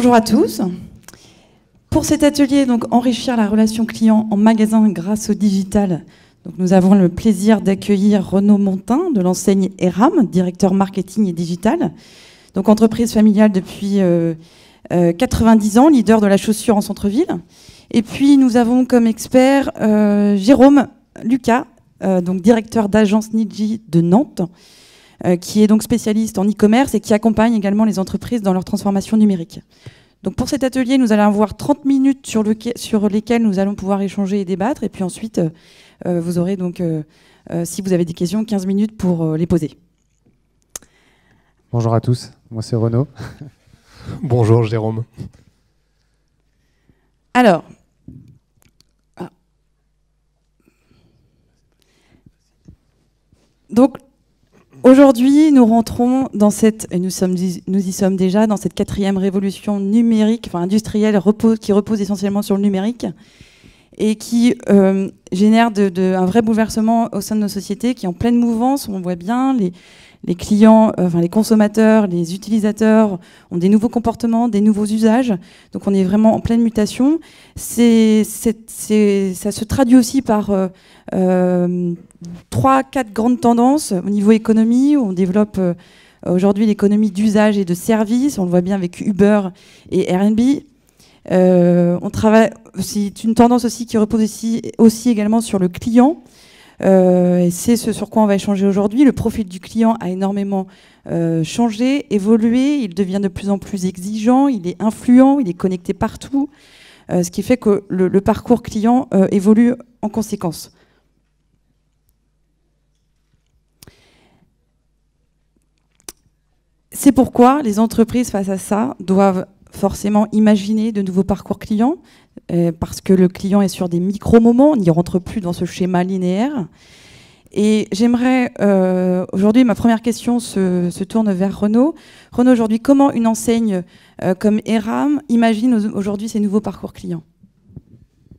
Bonjour à tous. Pour cet atelier, donc, enrichir la relation client en magasin grâce au digital, donc, nous avons le plaisir d'accueillir Renaud Montin de l'enseigne ERAM, directeur marketing et digital. Donc, entreprise familiale depuis 90 ans, leader de la chaussure en centre-ville. Et puis, nous avons comme expert Jérôme Lucas, donc directeur d'agence Niji de Nantes, qui est donc spécialiste en e-commerce et qui accompagne également les entreprises dans leur transformation numérique. Donc pour cet atelier, nous allons avoir 30 minutes sur lesquelles nous allons pouvoir échanger et débattre. Et puis ensuite, vous aurez donc, si vous avez des questions, 15 minutes pour les poser. Bonjour à tous, moi c'est Renaud. Bonjour Jérôme. Alors, donc aujourd'hui, nous rentrons dans et nous y sommes déjà dans cette 4e révolution numérique, enfin industrielle, qui repose essentiellement sur le numérique et qui génère un vrai bouleversement au sein de nos sociétés, qui est en pleine mouvance. On voit bien les clients, les consommateurs, les utilisateurs ont des nouveaux comportements, des nouveaux usages. Donc on est vraiment en pleine mutation. Ça se traduit aussi par 3-4 grandes tendances au niveau économie, où on développe aujourd'hui l'économie d'usage et de services. On le voit bien avec Uber et Airbnb. C'est une tendance aussi qui repose aussi également sur le client. Et c'est ce sur quoi on va échanger aujourd'hui. Le profil du client a énormément changé, évolué. Il devient de plus en plus exigeant, il est influent, il est connecté partout. Ce qui fait que le parcours client évolue en conséquence. C'est pourquoi les entreprises, face à ça, doivent forcément imaginer de nouveaux parcours clients, parce que le client est sur des micro-moments, on n'y rentre plus dans ce schéma linéaire. Et j'aimerais, aujourd'hui, ma première question se tourne vers Renaud. Renaud, aujourd'hui, comment une enseigne comme ERAM imagine aujourd'hui ces nouveaux parcours clients ?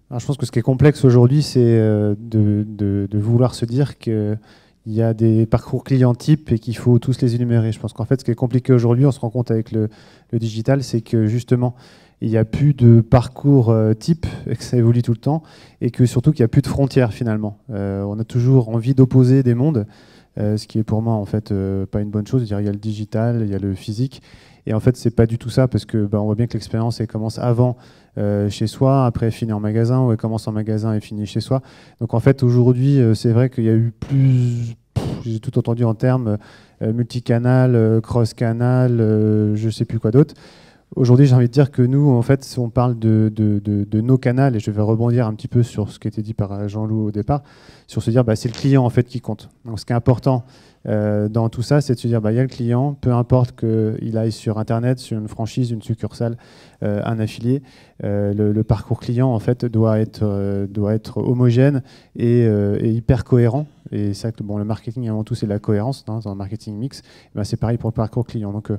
Alors, je pense que ce qui est complexe aujourd'hui, c'est de vouloir se dire qu'il y a des parcours clients types et qu'il faut tous les énumérer. Je pense qu'en fait, ce qui est compliqué aujourd'hui, on se rend compte avec le digital, c'est que justement, il n'y a plus de parcours type, et que ça évolue tout le temps, et que surtout qu'il n'y a plus de frontières finalement. On a toujours envie d'opposer des mondes, ce qui est pour moi en fait pas une bonne chose. Il y a le digital, il y a le physique, et en fait c'est pas du tout ça, parce que on voit bien que l'expérience elle commence avant chez soi, après elle finit en magasin, ou elle commence en magasin et finit chez soi. Donc en fait aujourd'hui c'est vrai qu'il y a eu plus, j'ai tout entendu en termes multicanal, cross-canal, je sais plus quoi d'autre. Aujourd'hui, j'ai envie de dire que nous, en fait, si on parle de nos canaux, et je vais rebondir un petit peu sur ce qui a été dit par Jean-Loup au départ, sur se dire c'est le client en fait qui compte. Donc ce qui est important dans tout ça, c'est de se dire il y a le client, peu importe qu'il aille sur Internet, sur une franchise, une succursale, un affilié, le parcours client en fait doit être homogène et hyper cohérent. Et c'est que le marketing avant tout c'est la cohérence, dans le marketing mix. C'est pareil pour le parcours client. Donc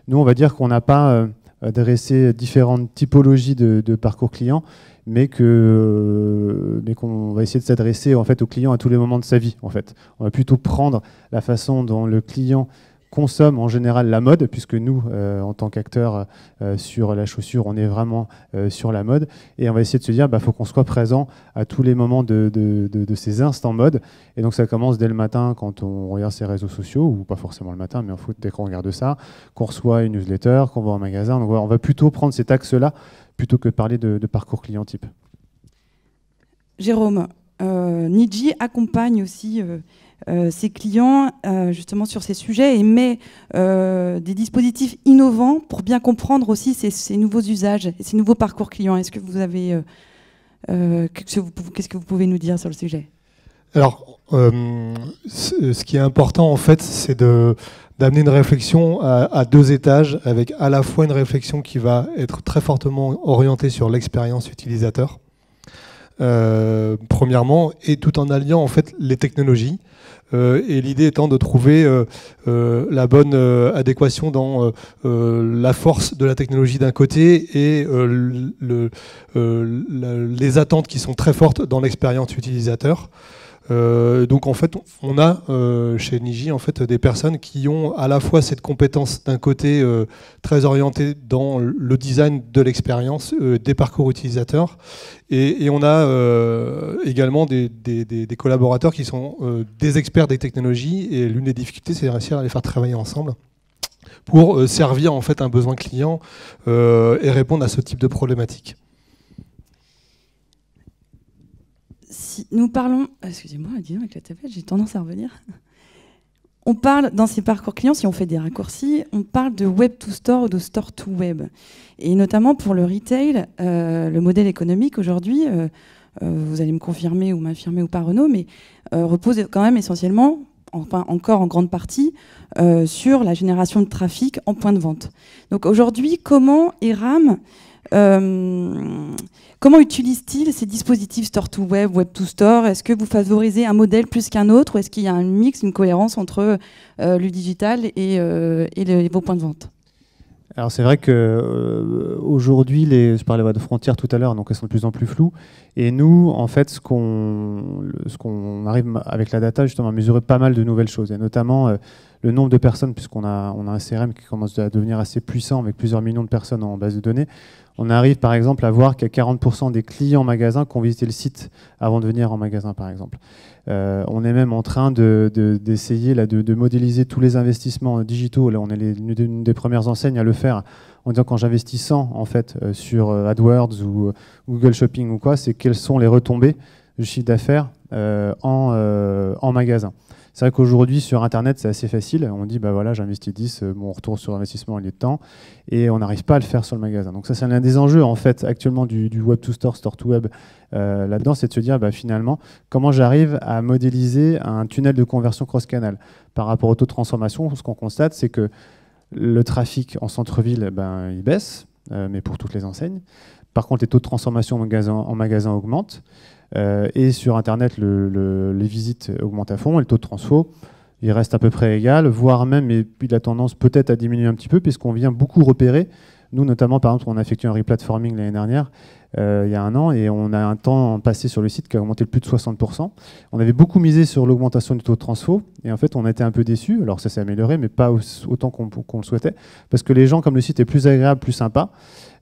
nous, on va dire qu'on n'a pas adresser différentes typologies de parcours client, mais qu'on va essayer de s'adresser en fait au client à tous les moments de sa vie. En fait, on va plutôt prendre la façon dont le client consomme en général la mode, puisque nous, en tant qu'acteurs sur la chaussure, on est vraiment sur la mode, et on va essayer de se dire faut qu'on soit présent à tous les moments de ces instants mode. Et donc ça commence dès le matin quand on regarde ses réseaux sociaux, ou pas forcément le matin, mais en fait dès qu'on regarde ça, qu'on reçoit une newsletter, qu'on va en magasin. Donc on va plutôt prendre cet axe-là plutôt que parler de parcours client type. Jérôme, Niji accompagne aussi ses clients justement sur ces sujets et met des dispositifs innovants pour bien comprendre aussi ces nouveaux usages et ces nouveaux parcours clients. Est-ce que vous avez qu'est-ce que vous pouvez nous dire sur le sujet ? Alors, ce qui est important en fait, c'est d'amener une réflexion à 2 étages, avec à la fois une réflexion qui va être très fortement orientée sur l'expérience utilisateur, premièrement, et tout en alliant en fait les technologies. Et l'idée étant de trouver la bonne adéquation dans la force de la technologie d'un côté et les attentes qui sont très fortes dans l'expérience utilisateur. Donc en fait, on a chez Niji en fait des personnes qui ont à la fois cette compétence d'un côté très orientée dans le design de l'expérience, des parcours utilisateurs, et on a également des collaborateurs qui sont des experts des technologies. Et l'une des difficultés, c'est de réussir à les faire travailler ensemble pour servir en fait un besoin client et répondre à ce type de problématique. Si nous parlons, excusez-moi, dis donc avec la tablette, j'ai tendance à revenir. On parle dans ces parcours clients, si on fait des raccourcis, on parle de web to store ou de store to web. Et notamment pour le retail, le modèle économique aujourd'hui, vous allez me confirmer ou m'infirmer ou pas Renaud, mais repose quand même essentiellement, enfin encore en grande partie, sur la génération de trafic en point de vente. Donc aujourd'hui, comment Eram comment utilise-t-il ces dispositifs store-to-web, web-to-store? Est-ce que vous favorisez un modèle plus qu'un autre ou est-ce qu'il y a un mix, une cohérence entre le digital et vos points de vente? Alors c'est vrai qu'aujourd'hui, je parlais de frontières tout à l'heure, donc elles sont de plus en plus floues. Et nous, en fait, ce qu'on arrive avec la data, justement, à mesurer pas mal de nouvelles choses, et notamment le nombre de personnes, puisqu'on a un CRM qui commence à devenir assez puissant avec plusieurs millions de personnes en base de données. On arrive par exemple à voir qu'il y a 40% des clients magasins qui ont visité le site avant de venir en magasin, par exemple. On est même en train d'essayer de modéliser tous les investissements digitaux. Là, on est l'une des premières enseignes à le faire en disant quand j'investis 100 en fait, sur AdWords ou Google Shopping ou quoi, c'est quelles sont les retombées du chiffre d'affaires en magasin. C'est vrai qu'aujourd'hui, sur Internet, c'est assez facile. On dit, bah voilà, j'investis 10, mon retour sur investissement, il est de temps. Et on n'arrive pas à le faire sur le magasin. Donc ça, c'est l'un des enjeux, en fait, actuellement, du web to store, store to web, là-dedans, c'est de se dire, bah, finalement, comment j'arrive à modéliser un tunnel de conversion cross-canal. Par rapport au taux de transformation, ce qu'on constate, c'est que le trafic en centre-ville, ben, il baisse, mais pour toutes les enseignes. Par contre, les taux de transformation en magasin augmentent. Et sur Internet, les visites augmentent à fond et le taux de transfo, il reste à peu près égal, voire même, et puis il a tendance peut-être à diminuer un petit peu, puisqu'on vient beaucoup repérer. Nous, notamment, par exemple, on a effectué un replatforming l'année dernière, il y a un an, et on a un temps passé sur le site qui a augmenté de plus de 60%. On avait beaucoup misé sur l'augmentation du taux de transfo, et en fait, on a été un peu déçus. Alors ça s'est amélioré, mais pas autant qu'on le souhaitait, parce que les gens, comme le site est plus agréable, plus sympa,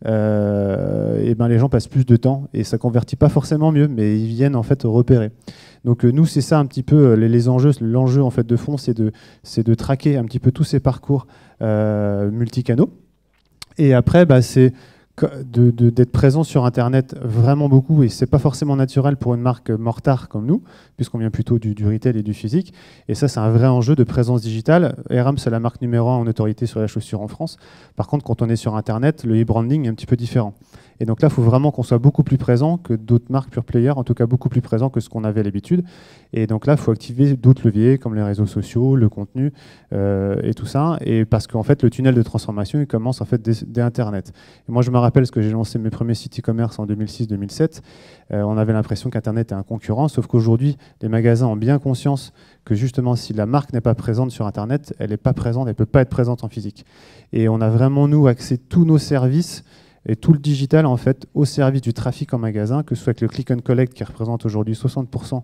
et ben les gens passent plus de temps et ça convertit pas forcément mieux, mais ils viennent en fait repérer. Donc nous, c'est ça un petit peu les enjeux. L'enjeu en fait de fond, c'est de traquer un petit peu tous ces parcours multicanaux. Et après, bah, c'est d'être présent sur Internet vraiment beaucoup, et c'est pas forcément naturel pour une marque mortard comme nous, puisqu'on vient plutôt du retail et du physique. Et ça, c'est un vrai enjeu de présence digitale. Eram, c'est la marque numéro 1 en autorité sur la chaussure en France. Par contre, quand on est sur Internet, le e-branding est un petit peu différent. Et donc là, il faut vraiment qu'on soit beaucoup plus présent que d'autres marques pure player, en tout cas beaucoup plus présent que ce qu'on avait l'habitude. Et donc là, il faut activer d'autres leviers comme les réseaux sociaux, le contenu et tout ça. Et parce qu'en fait, le tunnel de transformation, il commence en fait dès Internet. Et moi, je me rappelle ce que j'ai lancé mes premiers sites e-commerce en 2006-2007. On avait l'impression qu'Internet est un concurrent, sauf qu'aujourd'hui, les magasins ont bien conscience que justement, si la marque n'est pas présente sur Internet, elle n'est pas présente, elle ne peut pas être présente en physique. Et on a vraiment, nous, axé tous nos services et tout le digital en fait au service du trafic en magasin, que ce soit avec le click and collect qui représente aujourd'hui 60%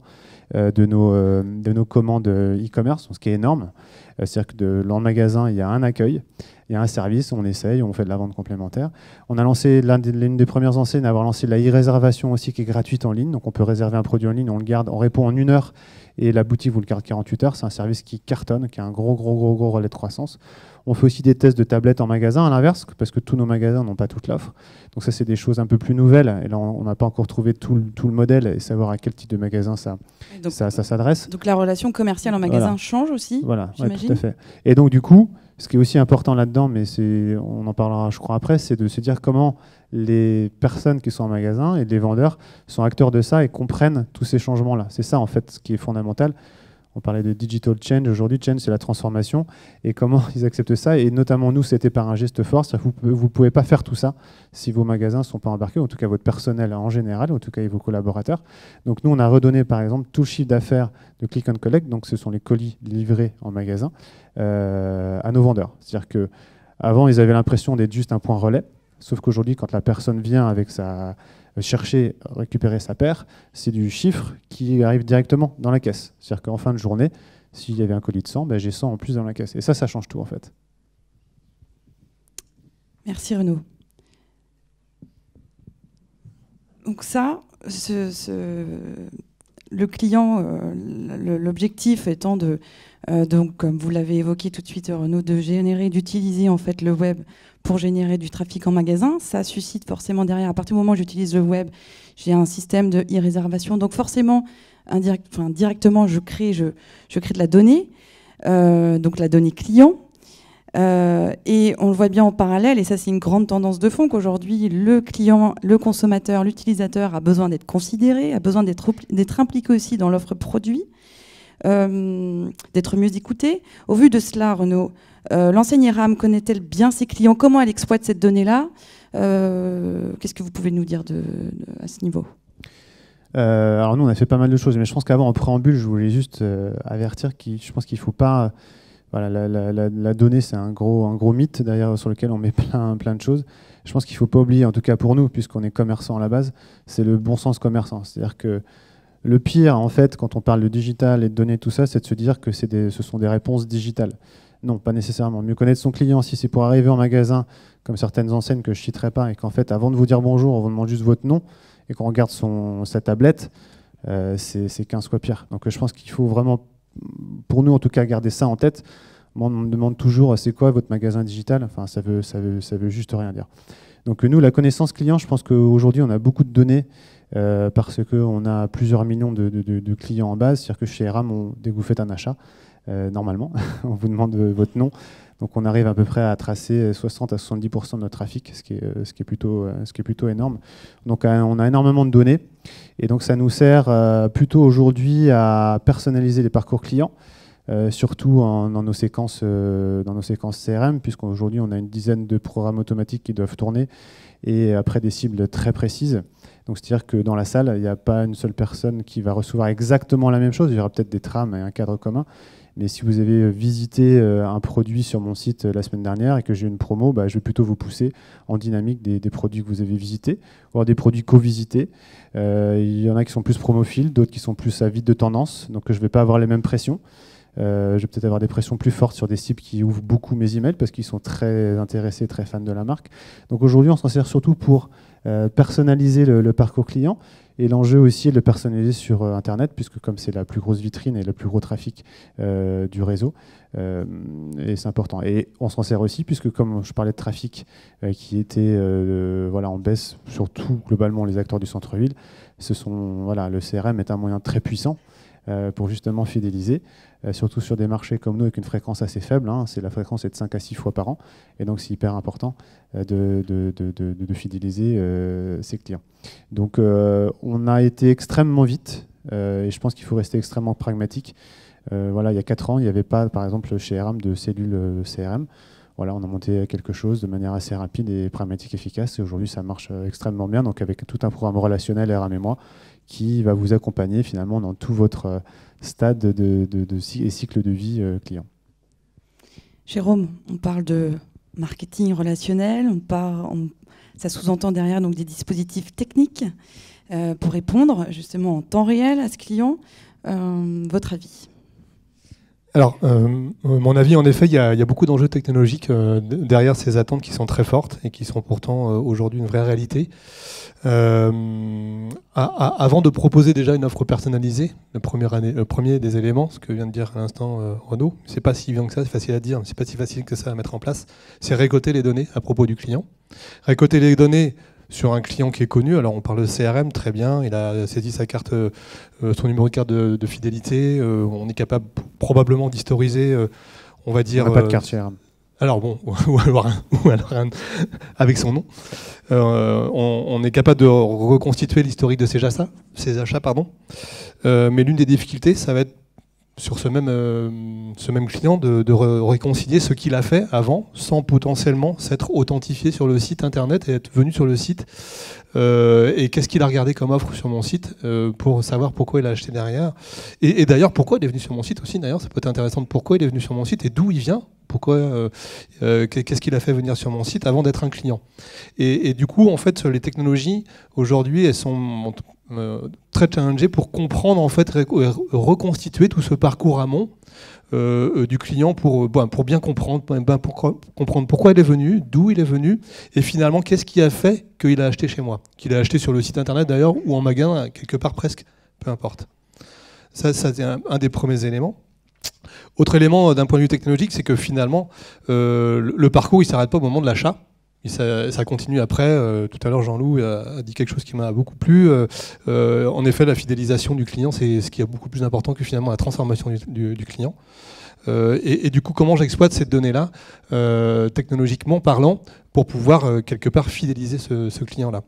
de nos commandes e-commerce, ce qui est énorme. C'est-à-dire que dans le magasin, il y a un accueil, il y a un service, on essaye, on fait de la vente complémentaire. On a lancé l'une des premières enseignes à avoir lancé la e-réservation aussi, qui est gratuite en ligne. Donc on peut réserver un produit en ligne, on le garde, on répond en 1 heure et la boutique vous le garde 48 heures. C'est un service qui cartonne, qui a un gros relais de croissance. On fait aussi des tests de tablettes en magasin, à l'inverse, parce que tous nos magasins n'ont pas toute l'offre. Donc ça, c'est des choses un peu plus nouvelles. Et là, on n'a pas encore trouvé tout le modèle et savoir à quel type de magasin ça s'adresse. Donc la relation commerciale en magasin change aussi, voilà, j'imagine. tout à fait. Et donc du coup, ce qui est aussi important là-dedans, mais on en parlera je crois après, c'est de se dire comment les personnes qui sont en magasin et les vendeurs sont acteurs de ça et comprennent tous ces changements-là. C'est ça en fait ce qui est fondamental. On parlait de digital change. Aujourd'hui, change, c'est la transformation. Et comment ils acceptent ça? Et notamment, nous, c'était par un geste fort. Vous ne pouvez pas faire tout ça si vos magasins ne sont pas embarqués, en tout cas votre personnel en général, en tout cas et vos collaborateurs. Donc nous, on a redonné, par exemple, tout le chiffre d'affaires de Click and Collect, donc ce sont les colis livrés en magasin, à nos vendeurs. C'est-à-dire qu'avant, ils avaient l'impression d'être juste un point relais. Sauf qu'aujourd'hui, quand la personne vient avec chercher, récupérer sa paire, c'est du chiffre qui arrive directement dans la caisse. C'est-à-dire qu'en fin de journée, s'il y avait un colis de 100, ben, j'ai 100 en plus dans la caisse. Et ça change tout en fait. Merci Renaud. Donc ça, le client, l'objectif étant de, donc comme vous l'avez évoqué tout de suite Renaud, d'utiliser en fait le web pour générer du trafic en magasin. Ça suscite forcément derrière, à partir du moment où j'utilise le web, j'ai un système de e-réservation. Donc forcément, directement, je crée de la donnée, donc la donnée client. Et on le voit bien en parallèle, et ça c'est une grande tendance de fond, qu'aujourd'hui le client, le consommateur, l'utilisateur a besoin d'être considéré, a besoin d'être impliqué aussi dans l'offre produit, d'être mieux écouté. Au vu de cela, Renaud, l'enseigne ERAM connaît-elle bien ses clients? Comment elle exploite cette donnée-là? Qu'est-ce que vous pouvez nous dire à ce niveau? Alors nous on a fait pas mal de choses, mais je pense qu'avant en préambule, je voulais juste avertir je pense qu'il ne faut pas... Voilà, la donnée, c'est un gros mythe derrière sur lequel on met plein de choses. Je pense qu'il ne faut pas oublier, en tout cas pour nous, puisqu'on est commerçant à la base, c'est le bon sens commerçant. C'est-à-dire que le pire, en fait, quand on parle de digital et de données, tout ça, c'est de se dire que ce sont des réponses digitales. Non, pas nécessairement. Mieux connaître son client, si c'est pour arriver en magasin, comme certaines enseignes que je ne citerai pas, et qu'en fait, avant de vous dire bonjour, on vous demande juste votre nom, et qu'on regarde sa tablette, c'est 15 fois pire. Donc je pense qu'il faut vraiment, pour nous en tout cas, garder ça en tête. Moi, on me demande toujours c'est quoi votre magasin digital. Enfin, ça veut juste rien dire. Donc nous, la connaissance client, je pense qu'aujourd'hui, on a beaucoup de données parce qu'on a plusieurs millions de clients en base. C'est-à-dire que chez ERAM, dès que vous faites un achat, normalement, on vous demande votre nom. Donc on arrive à peu près à tracer 60 à 70% de notre trafic, ce qui est plutôt énorme. Donc on a énormément de données. Et donc ça nous sert plutôt aujourd'hui à personnaliser les parcours clients. Surtout dans nos séquences CRM, puisqu'aujourd'hui on a une dizaine de programmes automatiques qui doivent tourner et après des cibles très précises. Donc c'est-à-dire que dans la salle, il n'y a pas une seule personne qui va recevoir exactement la même chose. Il y aura peut-être des trames et un cadre commun. Mais si vous avez visité un produit sur mon site la semaine dernière et que j'ai une promo, je vais plutôt vous pousser en dynamique des produits que vous avez visités, voire des produits co-visités. Il y en a qui sont plus promophiles, d'autres qui sont plus à vide de tendance. Donc je ne vais pas avoir les mêmes pressions. Je vais peut-être avoir des pressions plus fortes sur des cibles qui ouvrent beaucoup mes emails parce qu'ils sont très intéressés, très fans de la marque. Donc aujourd'hui, on s'en sert surtout pour personnaliser le parcours client. Et l'enjeu aussi est de le personnaliser sur Internet, puisque comme c'est la plus grosse vitrine et le plus gros trafic du réseau, et c'est important. Et on s'en sert aussi, puisque comme je parlais de trafic qui était en baisse, surtout globalement les acteurs du centre-ville, le CRM est un moyen très puissant pour justement fidéliser, surtout sur des marchés comme nous avec une fréquence assez faible. La fréquence est de 5 à 6 fois par an, et donc c'est hyper important de fidéliser ses clients. Donc on a été extrêmement vite, et je pense qu'il faut rester extrêmement pragmatique. Il y a 4 ans, il n'y avait pas, par exemple, chez ERAM de cellule CRM. On a monté quelque chose de manière assez rapide et pragmatique, efficace, et aujourd'hui ça marche extrêmement bien, donc avec tout un programme relationnel ERAM et moi, qui va vous accompagner finalement dans tout votre stade et cycle de vie client. Jérôme, on parle de marketing relationnel, ça sous-entend derrière donc des dispositifs techniques pour répondre justement en temps réel à ce client. Votre avis? Alors, mon avis, en effet, il y a beaucoup d'enjeux technologiques derrière ces attentes qui sont très fortes et qui sont pourtant aujourd'hui une vraie réalité. Avant de proposer déjà une offre personnalisée, le premier des éléments, ce que vient de dire à l'instant Renaud, c'est pas si bien que ça, c'est facile à dire, c'est pas si facile que ça à mettre en place, c'est récolter les données à propos du client. Récolter les données sur un client qui est connu, alors on parle de CRM, très bien, il a saisi sa carte, son numéro de carte de fidélité, on est capable probablement d'historiser, on va dire... On n'a pas de carte CRM. Alors bon, ou alors avec son nom. On est capable de reconstituer l'historique de ses achats, mais l'une des difficultés, ça va être sur ce même client de réconcilier ce qu'il a fait avant sans potentiellement s'être authentifié sur le site internet et être venu sur le site et qu'est-ce qu'il a regardé comme offre sur mon site pour savoir pourquoi il a acheté derrière et d'ailleurs pourquoi il est venu sur mon site aussi. D'ailleurs ça peut être intéressant de pourquoi il est venu sur mon site et d'où il vient, Pourquoi qu'est-ce qu'il a fait venir sur mon site avant d'être un client? Et du coup, en fait, les technologies aujourd'hui, elles sont très challengées pour comprendre, en fait, reconstituer tout ce parcours amont du client pour bien comprendre, pour comprendre pourquoi il est venu, d'où il est venu, et finalement qu'est-ce qui a fait qu'il a acheté chez moi, qu'il a acheté sur le site internet d'ailleurs ou en magasin quelque part presque, peu importe. Ça c'est un des premiers éléments. Autre élément d'un point de vue technologique, c'est que finalement le parcours il s'arrête pas au moment de l'achat. Ça continue après. Tout à l'heure, Jean-Loup a dit quelque chose qui m'a beaucoup plu. En effet, la fidélisation du client, c'est ce qui est beaucoup plus important que finalement la transformation du client. Et du coup, comment j'exploite cette donnée-là, technologiquement parlant, pour pouvoir quelque part fidéliser ce client-là.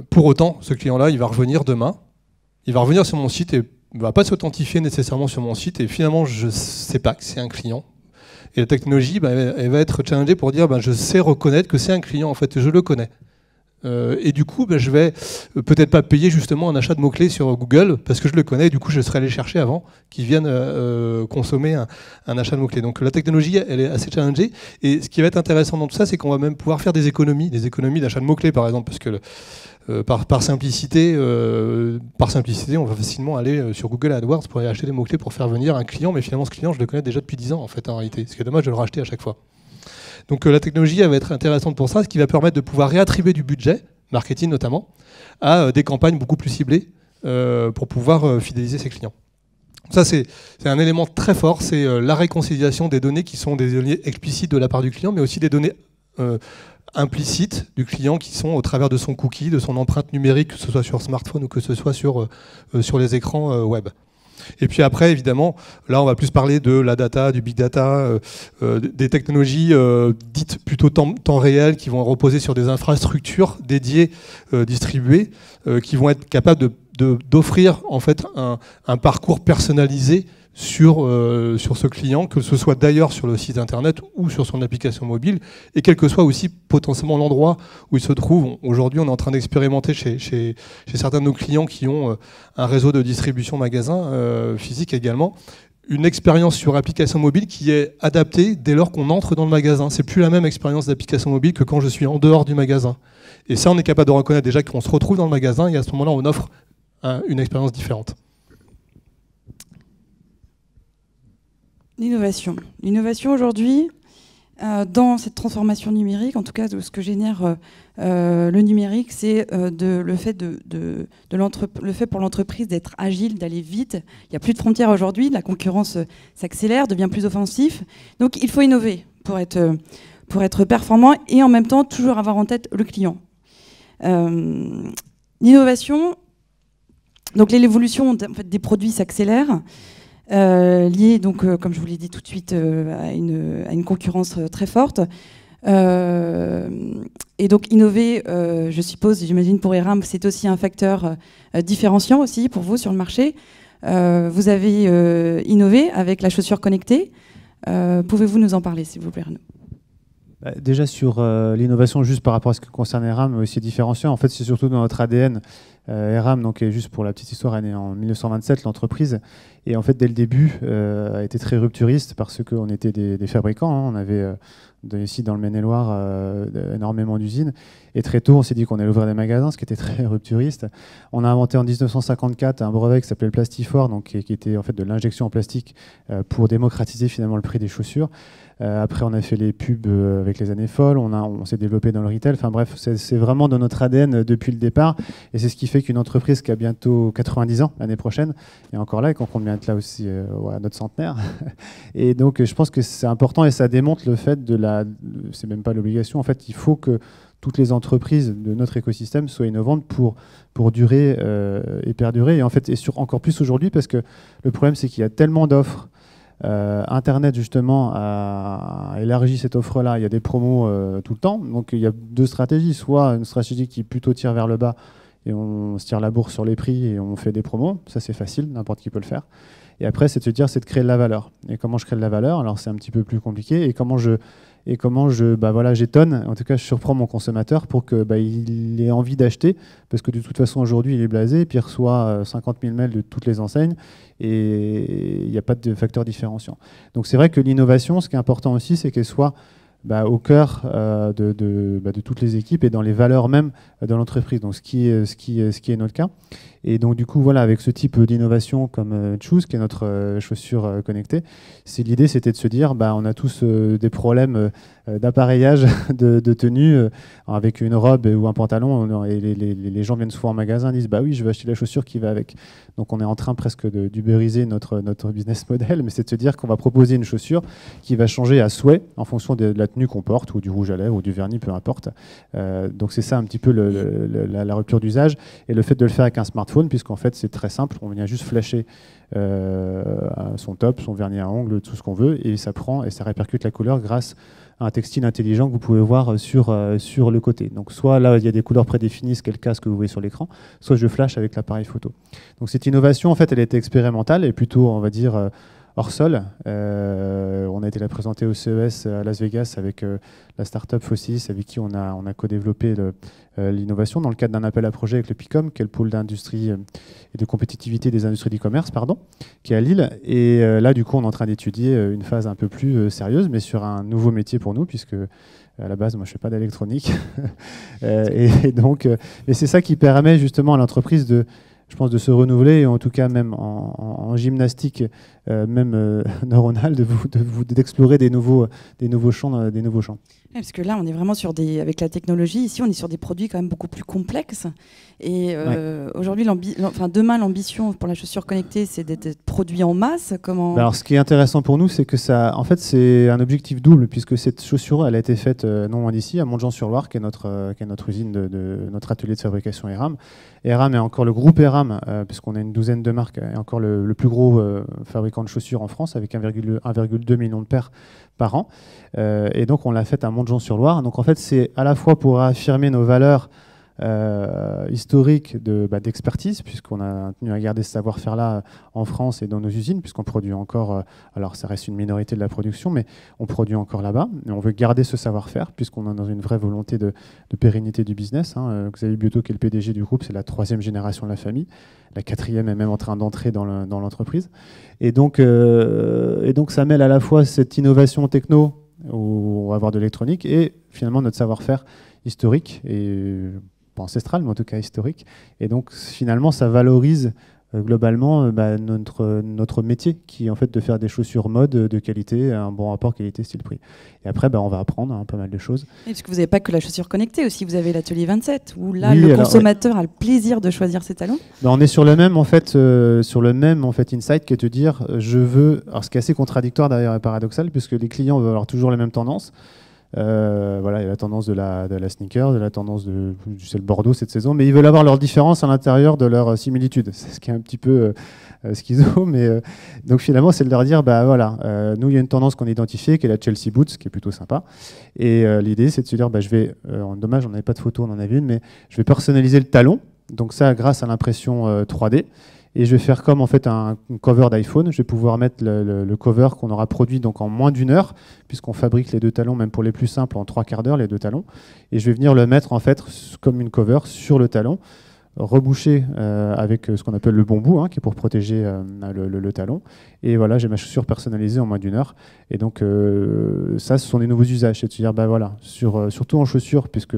Pour autant, ce client-là, il va revenir demain. Il va revenir sur mon site et ne va pas s'authentifier nécessairement sur mon site. Et finalement, je ne sais pas que c'est un client. Et la technologie, elle va être challengée pour dire je sais reconnaître que c'est un client, en fait, je le connais. Et du coup, je vais peut-être pas payer justement un achat de mots-clés sur Google, parce que je le connais, et du coup, je serai allé chercher avant qu'ils viennent consommer un achat de mots-clés. Donc la technologie, elle est assez challengée. Et ce qui va être intéressant dans tout ça, c'est qu'on va même pouvoir faire des économies d'achat de mots-clés, par exemple, parce que par simplicité, on va facilement aller sur Google AdWords pour aller acheter des mots-clés pour faire venir un client, mais finalement, ce client, je le connais déjà depuis 10 ans, en fait, en réalité. Ce qui est dommage de le racheter à chaque fois. Donc la technologie, elle va être intéressante pour ça, ce qui va permettre de pouvoir réattribuer du budget, marketing notamment, à des campagnes beaucoup plus ciblées pour pouvoir fidéliser ses clients. Ça, c'est un élément très fort, c'est la réconciliation des données qui sont des données explicites de la part du client, mais aussi des données implicites du client qui sont au travers de son cookie, de son empreinte numérique, que ce soit sur smartphone ou que ce soit sur les écrans web. Et puis après, évidemment, là, on va plus parler de la data, du big data, des technologies dites plutôt temps réel, qui vont reposer sur des infrastructures dédiées, distribuées, qui vont être capables d'offrir en fait un parcours personnalisé sur ce client, que ce soit d'ailleurs sur le site internet ou sur son application mobile, et quel que soit aussi potentiellement l'endroit où il se trouve. Aujourd'hui, on est en train d'expérimenter chez certains de nos clients qui ont un réseau de distribution magasin physique également, une expérience sur application mobile qui est adaptée dès lors qu'on entre dans le magasin. C'est plus la même expérience d'application mobile que quand je suis en dehors du magasin. Et ça, on est capable de reconnaître déjà qu'on se retrouve dans le magasin, et à ce moment-là, on offre une expérience différente. L'innovation. L'innovation aujourd'hui, dans cette transformation numérique, en tout cas de ce que génère le numérique, c'est le fait pour l'entreprise d'être agile, d'aller vite. Il n'y a plus de frontières aujourd'hui, la concurrence s'accélère, devient plus offensif. Donc il faut innover pour être performant et en même temps toujours avoir en tête le client. L'innovation, donc l'évolution en fait, des produits s'accélère. Lié, donc, comme je vous l'ai dit tout de suite, à une concurrence très forte. Et donc innover, je suppose, j'imagine pour ERAM, c'est aussi un facteur différenciant aussi pour vous sur le marché. Vous avez innové avec la chaussure connectée. Pouvez-vous nous en parler, s'il vous plaît, Arnaud ? Déjà sur l'innovation, juste par rapport à ce qui concerne ERAM, mais aussi différenciant, en fait c'est surtout dans notre ADN. ERAM, donc juste pour la petite histoire, est née en 1927, l'entreprise, et en fait dès le début a été très rupturiste parce qu'on était des fabricants, hein. On avait ici dans le Maine-et-Loire énormément d'usines, et très tôt on s'est dit qu'on allait ouvrir des magasins, ce qui était très rupturiste. On a inventé en 1954 un brevet qui s'appelait le Plastifort, donc qui était en fait de l'injection en plastique pour démocratiser finalement le prix des chaussures. Après, on a fait les pubs avec les années folles, on s'est développé dans le retail. Enfin bref, c'est vraiment dans notre ADN depuis le départ. Et c'est ce qui fait qu'une entreprise qui a bientôt 90 ans l'année prochaine est encore là et qu'on compte bien être là aussi à notre centenaire. Et donc, je pense que c'est important et ça démontre le fait c'est même pas l'obligation. En fait, il faut que toutes les entreprises de notre écosystème soient innovantes pour durer et perdurer. Et en fait, encore plus aujourd'hui, parce que le problème, c'est qu'il y a tellement d'offres. Internet justement a élargi cette offre-là. Il y a des promos tout le temps. Donc il y a deux stratégies. Soit une stratégie qui plutôt tire vers le bas et on se tire la bourse sur les prix et on fait des promos. Ça c'est facile, n'importe qui peut le faire. Et après c'est de se dire, c'est de créer de la valeur. Et comment je crée de la valeur? Alors c'est un petit peu plus compliqué. Et comment je et comment j'étonne, en tout cas je surprends mon consommateur pour qu'il ait envie d'acheter, parce que de toute façon aujourd'hui il est blasé, puis il reçoit 50 000 mails de toutes les enseignes, et il n'y a pas de facteur différenciant. Donc c'est vrai que l'innovation, ce qui est important aussi, c'est qu'elle soit au cœur de toutes les équipes et dans les valeurs même de l'entreprise, donc ce qui est notre cas. Et donc du coup voilà, avec ce type d'innovation comme Choose, qui est notre chaussure connectée, l'idée c'était de se dire on a tous des problèmes d'appareillage, de tenue, avec une robe ou un pantalon, et les gens viennent souvent en magasin et disent oui, je veux acheter la chaussure qui va avec. Donc on est en train presque d'ubériser notre business model, mais c'est de se dire qu'on va proposer une chaussure qui va changer à souhait en fonction de la tenue qu'on porte, ou du rouge à lèvres, ou du vernis, peu importe. Donc c'est ça un petit peu la rupture d'usage, et le fait de le faire avec un smartphone, puisqu'en fait c'est très simple, on vient juste flasher son top, son vernis à ongles, tout ce qu'on veut, et ça prend et ça répercute la couleur grâce à un textile intelligent que vous pouvez voir sur le côté. Donc soit là il y a des couleurs prédéfinies, ce qui est le cas, ce que vous voyez sur l'écran, soit je flash avec l'appareil photo. Donc cette innovation en fait elle a été expérimentale et plutôt on va dire hors sol. On a été la présenter au CES à Las Vegas avec la startup Fossis, avec qui on a co-développé l'innovation dans le cadre d'un appel à projet avec le PICOM, qui est le pôle d'industrie et de compétitivité des industries d'e-commerce, qui est à Lille. Et là, du coup, on est en train d'étudier une phase un peu plus sérieuse, mais sur un nouveau métier pour nous, puisque à la base, moi, je ne fais pas d'électronique. et donc, c'est ça qui permet justement à l'entreprise je pense, de se renouveler, et en tout cas même en gymnastique neuronale, d'explorer des nouveaux champs. Ouais, parce que là, on est vraiment avec la technologie, ici, on est sur des produits quand même beaucoup plus complexes. Et aujourd'hui, demain, l'ambition pour la chaussure connectée, c'est d'être produit en masse. Alors, ce qui est intéressant pour nous, c'est que en fait, c'est un objectif double, puisque cette chaussure, elle a été faite non loin d'ici, à Montjean-sur-Loire, qui est notre usine notre atelier de fabrication ERAM. ERAM est encore le groupe ERAM, puisqu'on a une douzaine de marques, est encore le plus gros fabricant de chaussures en France, avec 1,2 million de paires par an. Et donc, on l'a faite à Montjean-sur-Loire. Donc, en fait, c'est à la fois pour affirmer nos valeurs historique d'expertise, puisqu'on a tenu à garder ce savoir-faire-là en France et dans nos usines, puisqu'on produit encore, alors ça reste une minorité de la production, mais on produit encore là-bas, et on veut garder ce savoir-faire, puisqu'on est dans une vraie volonté de pérennité du business. Xavier Biotto, qui est le PDG du groupe, c'est la 3e génération de la famille, la 4e est même en train d'entrer dans l'entreprise. Et donc ça mêle à la fois cette innovation techno, où on va avoir de l'électronique, et finalement notre savoir-faire historique, et pas ancestral, mais en tout cas historique. Et donc, finalement, ça valorise globalement notre métier, qui est en fait de faire des chaussures mode de qualité, un bon rapport qualité-style-prix. Et après, on va apprendre pas mal de choses. Et parce que vous n'avez pas que la chaussure connectée, aussi vous avez l'atelier 27, où là, le consommateur a le plaisir de choisir ses talons. On est sur le même insight, qui est de dire, je veux... Alors, ce qui est assez contradictoire d'ailleurs et paradoxal, puisque les clients veulent avoir toujours les mêmes tendances. Il y a la tendance de la sneaker, de la tendance c'est le Bordeaux cette saison, mais ils veulent avoir leur différence à l'intérieur de leur similitude. C'est ce qui est un petit peu schizo, mais donc finalement c'est de leur dire nous il y a une tendance qu'on a identifiée qui est la Chelsea Boots, qui est plutôt sympa, et l'idée c'est de se dire je vais, dommage on n'avait pas de photo, on en avait une, mais je vais personnaliser le talon, donc ça grâce à l'impression 3D. Et je vais faire comme en fait un cover d'iPhone. Je vais pouvoir mettre le cover qu'on aura produit donc en moins d'1 heure, puisqu'on fabrique les 2 talons, même pour les plus simples, en 3/4 d'heure, les 2 talons. Et je vais venir le mettre en fait comme une cover sur le talon, rebouché avec ce qu'on appelle le bon bout, qui est pour protéger le talon. Et voilà, j'ai ma chaussure personnalisée en moins d'1 heure. Et donc ça, ce sont des nouveaux usages. C'est de se dire, surtout en chaussures, puisque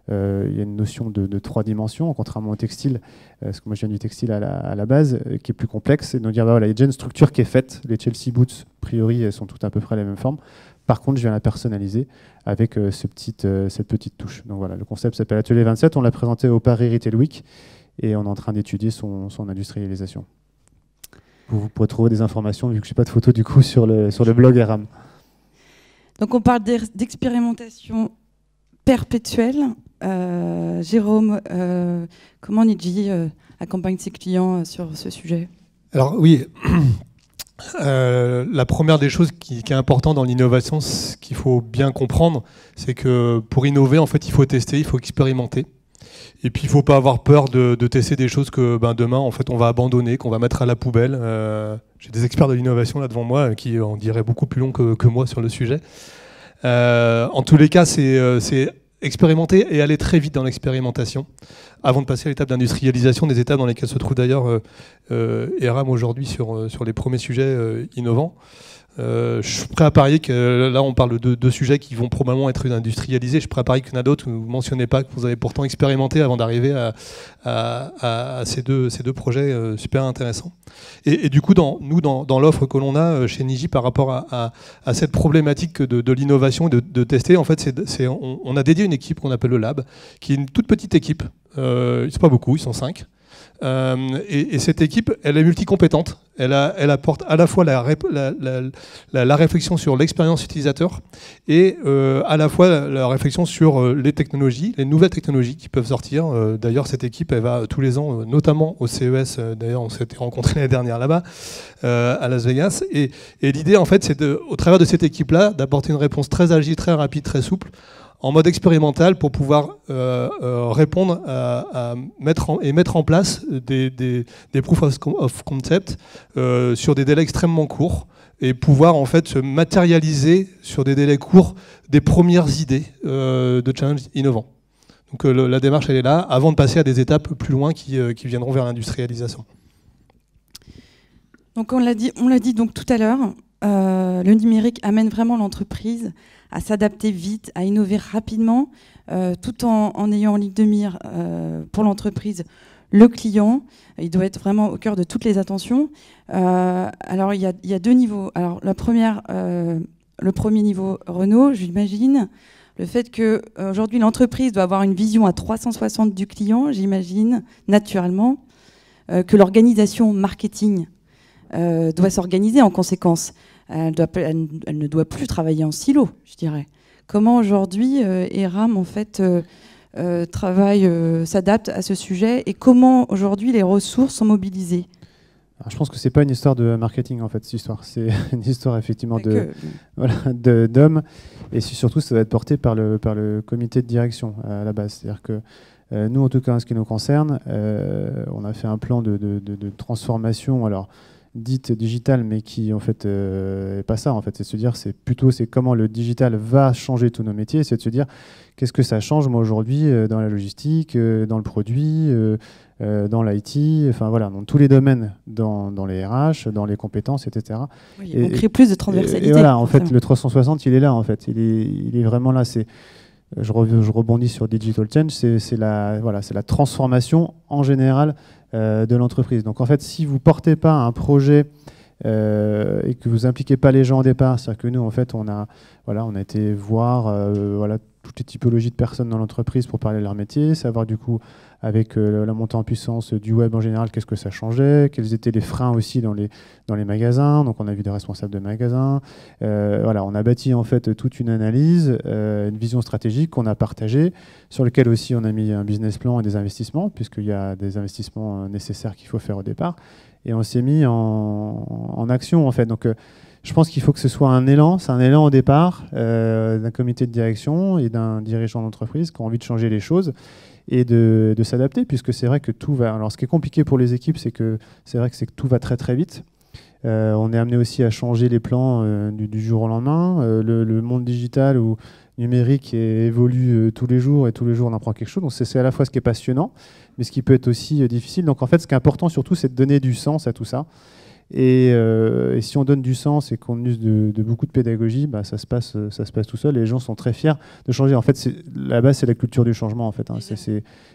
il y a une notion de 3 dimensions, contrairement au textile, parce que moi je viens du textile à la base, qui est plus complexe, et de dire il y a déjà une structure qui est faite, les Chelsea Boots, a priori, elles sont toutes à peu près la même forme. Par contre, je viens la personnaliser avec cette petite touche. Donc voilà, le concept s'appelle Atelier 27, on l'a présenté au Paris Retail Week, et on est en train d'étudier son industrialisation. Vous pourrez trouver des informations, vu que je n'ai pas de photo du coup, sur le blog ERAM. Donc on parle d'expérimentation perpétuelle. Jérôme, comment Niji accompagne ses clients sur ce sujet? Alors oui, la première des choses qui est importante dans l'innovation, ce qu'il faut bien comprendre, c'est que pour innover, en fait, il faut tester, il faut expérimenter. Et puis il ne faut pas avoir peur de tester des choses que demain, en fait, on va abandonner, qu'on va mettre à la poubelle. J'ai des experts de l'innovation là devant moi qui en diraient beaucoup plus long que moi sur le sujet. En tous les cas, c'est expérimenter et aller très vite dans l'expérimentation avant de passer à l'étape d'industrialisation, des étapes dans lesquelles se trouve d'ailleurs ERAM aujourd'hui sur les premiers sujets innovants. Je suis prêt à parier que là on parle de deux sujets qui vont probablement être industrialisés. Je suis prêt à parier qu'il y en a d'autres que vous ne mentionnez pas, que vous avez pourtant expérimenté avant d'arriver à ces deux projets super intéressants. Et du coup, dans l'offre que l'on a chez Niji par rapport à cette problématique de l'innovation et de tester, en fait, on a dédié une équipe qu'on appelle le Lab, qui est une toute petite équipe. Ils ne sont pas beaucoup, ils sont 5. Et cette équipe, elle est multicompétente. Elle apporte à la fois la réflexion sur l'expérience utilisateur et à la fois la réflexion sur les technologies, les nouvelles technologies qui peuvent sortir. D'ailleurs, cette équipe, elle va tous les ans, notamment au CES. D'ailleurs, on s'était rencontrés l'année dernière là-bas, à Las Vegas. Et l'idée, en fait, c'est au travers de cette équipe-là, d'apporter une réponse très agile, très rapide, très souple, en mode expérimental pour pouvoir répondre à mettre en place des proof of concept sur des délais extrêmement courts et pouvoir en fait se matérialiser sur des délais courts des premières idées de challenge innovants. Donc la démarche elle est là avant de passer à des étapes plus loin qui viendront vers l'industrialisation. Donc on l'a dit donc tout à l'heure, le numérique amène vraiment l'entreprise à s'adapter vite, à innover rapidement, tout en ayant en ligne de mire pour l'entreprise le client. Il doit être vraiment au cœur de toutes les attentions. Alors il y a deux niveaux. Alors le premier niveau Renault, j'imagine, le fait qu'aujourd'hui l'entreprise doit avoir une vision à 360 du client, j'imagine naturellement que l'organisation marketing doit s'organiser en conséquence. Elle ne doit plus travailler en silo, je dirais. Comment aujourd'hui ERAM en fait s'adapte à ce sujet et comment aujourd'hui les ressources sont mobilisées? Alors, je pense que c'est pas une histoire de marketing en fait, cette histoire. C'est une histoire effectivement d'hommes et surtout ça va être porté par le comité de direction à la base. C'est-à-dire que nous, en tout cas, en ce qui nous concerne, on a fait un plan de transformation. Alors dite digitale, mais qui en fait n'est pas ça en fait. C'est de se dire c'est comment le digital va changer tous nos métiers. C'est de se dire qu'est-ce que ça change moi aujourd'hui dans la logistique, dans le produit, dans l'IT, enfin voilà, dans tous les domaines, dans les RH, dans les compétences, etc. Oui, on crée plus de transversalité. Et voilà, en fait, le 360, il est là en fait. Il est vraiment là. Je rebondis sur Digital Change, c'est la transformation en général de l'entreprise. Donc en fait, si vous ne portez pas un projet et que vous impliquez pas les gens au départ, c'est-à-dire que nous, en fait, on a été voir toutes les typologies de personnes dans l'entreprise pour parler de leur métier, savoir du coup, avec la montée en puissance du web en général, qu'est-ce que ça changeait, quels étaient les freins aussi dans les magasins. Donc on a vu des responsables de magasins. On a bâti en fait toute une analyse, une vision stratégique qu'on a partagée, sur lequel aussi on a mis un business plan et des investissements, puisqu'il y a des investissements nécessaires qu'il faut faire au départ. Et on s'est mis en action en fait. Donc je pense qu'il faut que ce soit un élan, c'est un élan au départ d'un comité de direction et d'un dirigeant d'entreprise qui a envie de changer les choses et de s'adapter, puisque c'est vrai que tout va... Alors ce qui est compliqué pour les équipes, c'est que tout va très très vite. On est amené aussi à changer les plans du jour au lendemain. Le monde digital ou numérique évolue tous les jours et tous les jours on apprend quelque chose. Donc c'est à la fois ce qui est passionnant, mais ce qui peut être aussi difficile. Donc en fait, ce qui est important surtout, c'est de donner du sens à tout ça. Et si on donne du sens et qu'on use de beaucoup de pédagogie, ça se passe tout seul. Et les gens sont très fiers de changer. En fait, la base, c'est la culture du changement. En fait, hein.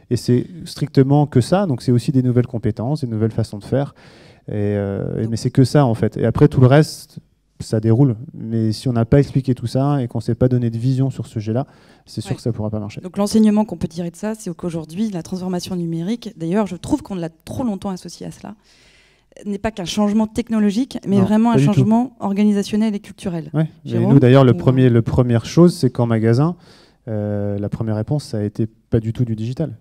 Et c'est strictement que ça. Donc, c'est aussi des nouvelles compétences, des nouvelles façons de faire. Mais c'est que ça, en fait. Et après, tout le reste, ça déroule. Mais si on n'a pas expliqué tout ça et qu'on ne s'est pas donné de vision sur ce sujet-là, c'est sûr que ça ne pourra pas marcher. Donc, l'enseignement qu'on peut tirer de ça, c'est qu'aujourd'hui, la transformation numérique, d'ailleurs, je trouve qu'on l'a trop longtemps associé à cela, n'est pas qu'un changement technologique, mais vraiment un changement organisationnel et culturel. Ouais. Et nous, d'ailleurs, la première chose, c'est qu'en magasin, la première réponse, ça a été pas du tout du digital.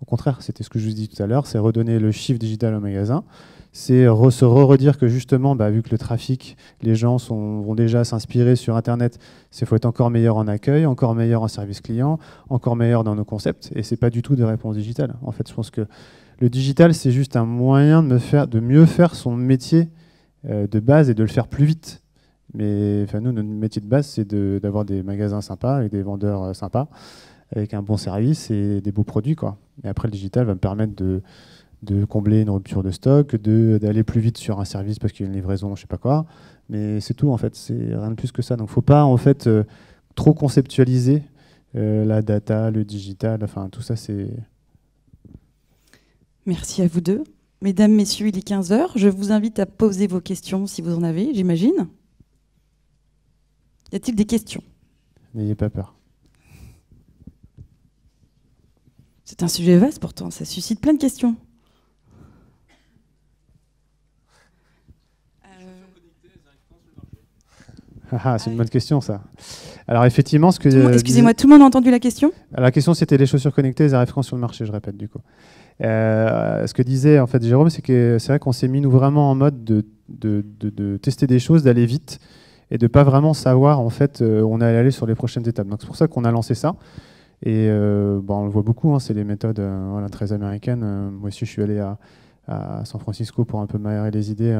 Au contraire, c'était ce que je vous dis tout à l'heure, c'est redonner le chiffre digital au magasin. C'est se redire que justement, vu que le trafic, les gens vont déjà s'inspirer sur Internet, il faut être encore meilleur en accueil, encore meilleur en service client, encore meilleur dans nos concepts. Et c'est pas du tout de réponse digitale. En fait, je pense que le digital, c'est juste un moyen de mieux faire son métier de base et de le faire plus vite. Mais enfin, nous, notre métier de base, c'est d'avoir des magasins sympas et des vendeurs sympas, avec un bon service et des beaux produits, quoi. Et après, le digital va me permettre de combler une rupture de stock, d'aller plus vite sur un service parce qu'il y a une livraison, je sais pas quoi. Mais c'est tout, en fait. C'est rien de plus que ça. Donc, faut pas, en fait, trop conceptualiser la data, le digital. Enfin, tout ça, c'est... Merci à vous deux. Mesdames, messieurs, il est 15 heures. Je vous invite à poser vos questions si vous en avez, j'imagine. Y a-t-il des questions? N'ayez pas peur. C'est un sujet vaste pourtant, ça suscite plein de questions. C'est une bonne question, ça. Alors, effectivement, ce que... Excusez-moi, tout le monde a entendu la question? La question, c'était les chaussures connectées, les arrivent quand sur le marché, je répète, du coup. Ce que disait en fait Jérôme, c'est que c'est vrai qu'on s'est mis nous vraiment en mode de tester des choses, d'aller vite et de pas vraiment savoir en fait où on allait aller sur les prochaines étapes. Donc c'est pour ça qu'on a lancé ça. Et on le voit beaucoup, hein, c'est les méthodes voilà, très américaines. Moi aussi, je suis allé à San Francisco pour un peu m'aérer les idées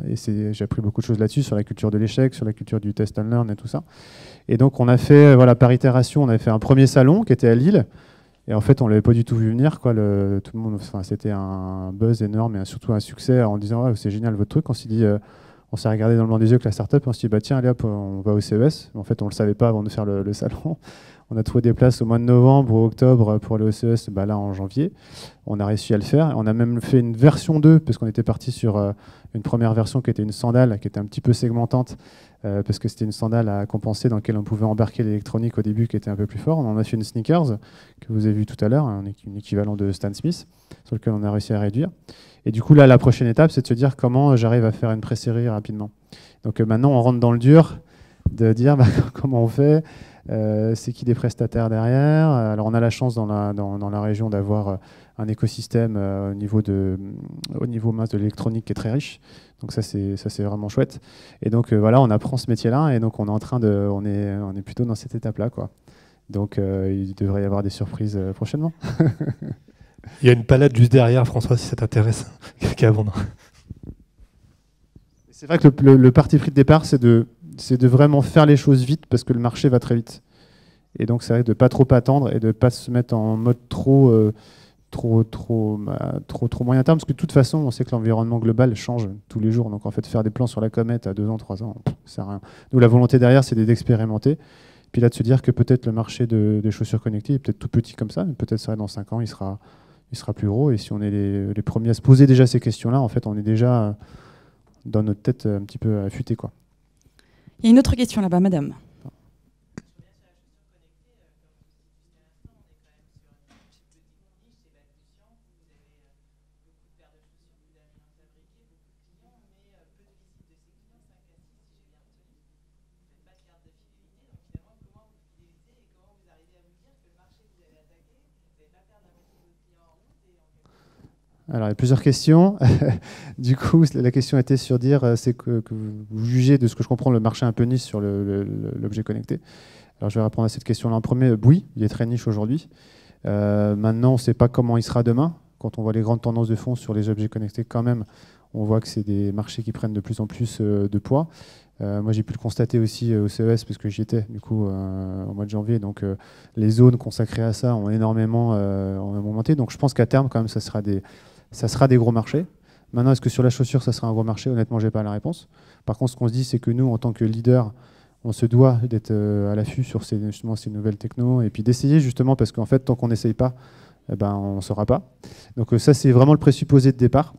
et j'ai appris beaucoup de choses là-dessus, sur la culture de l'échec, sur la culture du test and learn et tout ça. Et donc on a fait, voilà, par itération, on avait fait un premier salon qui était à Lille. Et en fait, on ne l'avait pas du tout vu venir, quoi. Tout le monde, enfin, c'était un buzz énorme et surtout un succès en disant ouais, c'est génial votre truc. On s'est dit, on s'est regardé dans le blanc des yeux que la startup, et on s'est dit bah tiens, allez hop, on va au CES. En fait, on ne le savait pas avant de faire le salon. On a trouvé des places au mois de novembre ou octobre pour aller au CES, bah, là en janvier. On a réussi à le faire. On a même fait une version 2, parce qu'on était parti sur une première version qui était une sandale, qui était un petit peu segmentante, parce que c'était une sandale à compenser dans laquelle on pouvait embarquer l'électronique au début qui était un peu plus fort. On en a fait une sneakers, que vous avez vu tout à l'heure, un équivalent de Stan Smith, sur lequel on a réussi à réduire. Et du coup, là, la prochaine étape, c'est de se dire comment j'arrive à faire une pré-série rapidement. Donc maintenant, on rentre dans le dur, de dire bah, comment on fait, c'est qui des prestataires derrière. Alors on a la chance dans la région d'avoir un écosystème au niveau masse de l'électronique qui est très riche. Donc ça c'est vraiment chouette. Et donc voilà, on apprend ce métier-là et donc on est plutôt dans cette étape-là, quoi. Donc il devrait y avoir des surprises prochainement. Il y a une palette juste derrière, François, si ça t'intéresse, qui est à vendre. C'est vrai que le parti pris de départ, c'est de vraiment faire les choses vite parce que le marché va très vite. Et donc c'est vrai de ne pas trop attendre et de ne pas se mettre en mode trop moyen terme, parce que de toute façon, on sait que l'environnement global change tous les jours. Donc en fait, faire des plans sur la comète à 2 ans, 3 ans, ça sert à rien. Nous, la volonté derrière, c'est d'expérimenter. Puis là, de se dire que peut-être le marché des chaussures connectées est peut-être tout petit comme ça, mais peut-être ça dans 5 ans, il sera plus gros. Et si on est les premiers à se poser déjà ces questions-là, en fait, on est déjà dans notre tête un petit peu affûté, quoi. Il y a une autre question là-bas, madame. Alors, il y a plusieurs questions. Du coup, la question était sur dire, c'est que vous jugez, de ce que je comprends, le marché un peu niche sur l'objet connecté. Alors, je vais répondre à cette question-là en premier. Oui, il est très niche aujourd'hui. Maintenant, on ne sait pas comment il sera demain. Quand on voit les grandes tendances de fond sur les objets connectés, quand même, on voit que c'est des marchés qui prennent de plus en plus de poids. Moi, j'ai pu le constater aussi au CES, parce que j'y étais, du coup, au mois de janvier. Donc, les zones consacrées à ça ont énormément augmenté. Donc, je pense qu'à terme, quand même, ça sera des gros marchés. Maintenant, est-ce que sur la chaussure, ça sera un gros marché? Honnêtement, je n'ai pas la réponse. Par contre, ce qu'on se dit, c'est que nous, en tant que leader, on se doit d'être à l'affût sur justement ces nouvelles technos et puis d'essayer, justement, parce qu'en fait, tant qu'on n'essaye pas, on ne saura pas. Donc ça, c'est vraiment le présupposé de départ.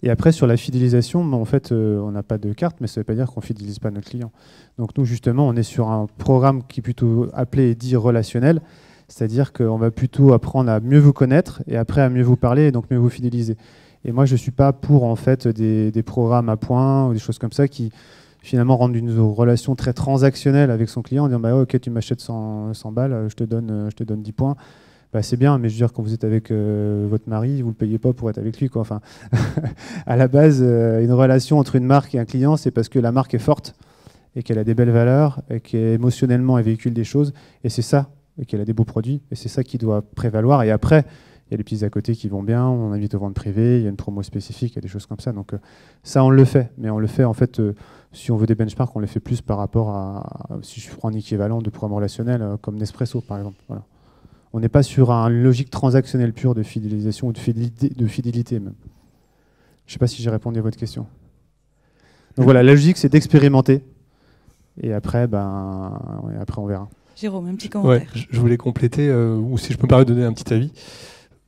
Et après, sur la fidélisation, en fait, on n'a pas de carte, mais ça ne veut pas dire qu'on ne fidélise pas nos clients. Donc nous, justement, on est sur un programme qui est plutôt appelé et dit relationnel. C'est-à-dire qu'on va plutôt apprendre à mieux vous connaître et après à mieux vous parler et donc mieux vous fidéliser. Et moi, je ne suis pas pour en fait, des programmes à points ou des choses comme ça qui finalement rendent une relation très transactionnelle avec son client en disant bah, oh, ok, tu m'achètes 100 balles, je te donne 10 points. Bah, c'est bien, mais je veux dire, quand vous êtes avec votre mari, vous ne le payez pas pour être avec lui, quoi. Enfin, à la base, une relation entre une marque et un client, c'est parce que la marque est forte et qu'elle a des belles valeurs et qu'émotionnellement, elle véhicule des choses. Et c'est ça. Et qu'elle a des beaux produits, et c'est ça qui doit prévaloir. Et après, il y a les petits à côté qui vont bien, on invite aux ventes privées, il y a une promo spécifique, il y a des choses comme ça. Donc ça, on le fait, mais on le fait en fait Si on veut des benchmarks, on les fait plus par rapport à, si je prends un équivalent de programme relationnel, comme Nespresso par exemple. Voilà. On n'est pas sur une logique transactionnelle pure de fidélisation ou de fidélité même. Je ne sais pas si j'ai répondu à votre question. Donc voilà, la logique, c'est d'expérimenter. Et après, après, on verra. Jérôme, un petit commentaire. Ouais, je voulais compléter, ou si je peux me permettre de donner un petit avis,